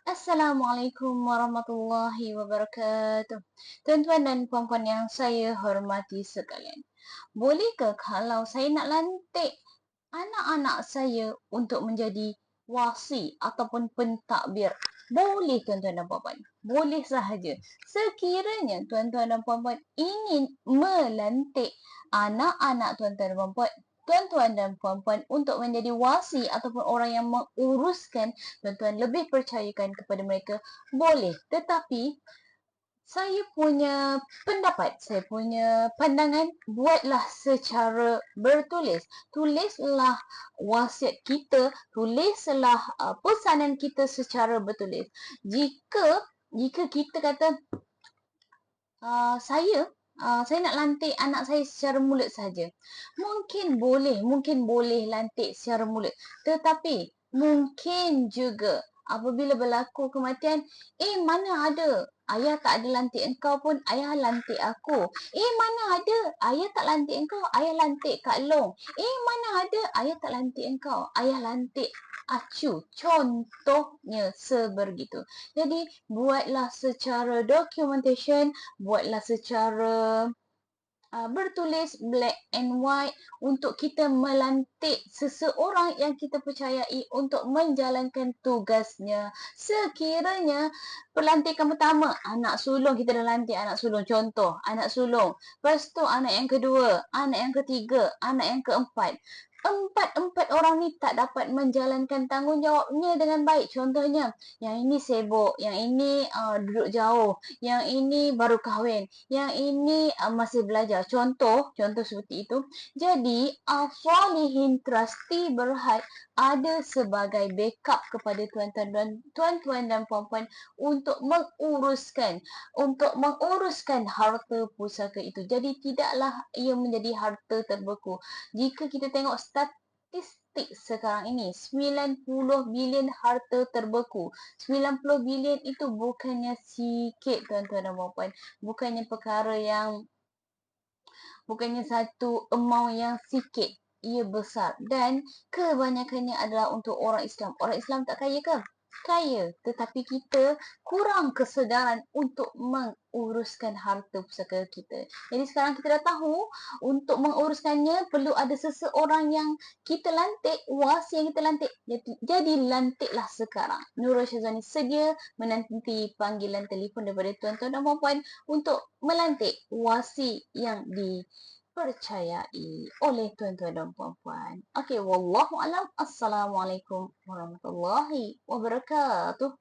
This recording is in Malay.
Assalamualaikum warahmatullahi wabarakatuh. Tuan-tuan dan puan-puan yang saya hormati sekalian. Bolehkah kalau saya nak lantik anak-anak saya untuk menjadi wasi ataupun pentadbir? Boleh tuan-tuan dan puan-puan. Boleh sahaja. Sekiranya tuan-tuan dan puan-puan ingin melantik anak-anak tuan-tuan dan puan-puan untuk menjadi wasi ataupun orang yang menguruskan, tuan-tuan lebih percayakan kepada mereka, boleh. Tetapi saya punya pendapat, saya punya pandangan, buatlah secara bertulis. Tulislah wasiat kita, tulislah pesanan kita secara bertulis. Jika kita kata saya nak lantik anak saya secara mulut saja. Mungkin boleh lantik secara mulut. Tetapi mungkin juga apabila berlaku kematian, mana ada ayah tak ada lantik engkau pun, ayah lantik aku. Mana ada ayah tak lantik engkau, ayah lantik Kak Long. Mana ada ayah tak lantik engkau, ayah lantik acu. Contohnya sebegitu. Jadi buatlah secara documentation, buatlah secara bertulis black and white untuk kita melantik seseorang yang kita percayai untuk menjalankan tugasnya. Sekiranya pelantikan pertama, anak sulung, kita dah lantik anak sulung, contoh anak sulung. Lepas tu anak yang kedua, anak yang ketiga, anak yang keempat. Empat orang ni tak dapat menjalankan tanggungjawabnya dengan baik. Contohnya, yang ini sibuk, yang ini duduk jauh, yang ini baru kahwin, yang ini masih belajar. Contoh seperti itu. Jadi, Salihin Trustee Berhad ada sebagai backup kepada tuan-tuan dan puan-puan untuk menguruskan harta pusaka itu. Jadi, tidaklah ia menjadi harta terbeku. Jika kita tengok statistik sekarang ini, 90 bilion harta terbeku. 90 bilion itu bukannya sikit tuan-tuan dan puan-puan. Bukannya satu amount yang sikit. Ia besar dan kebanyakannya adalah untuk orang Islam. Orang Islam tak kaya ke? Kaya, tetapi kita kurang kesedaran untuk menguruskan harta pusaka kita. Jadi sekarang kita dah tahu untuk menguruskannya perlu ada seseorang yang kita lantik, wasi yang kita lantik. Jadi lantiklah sekarang. Nurul Syazwani sedia menanti panggilan telefon daripada tuan-tuan dan puan-puan untuk melantik wasi yang dipercayai oleh tuan-tuan dan puan-puan. Okey, wallahu alam. Assalamualaikum warahmatullahi wabarakatuh.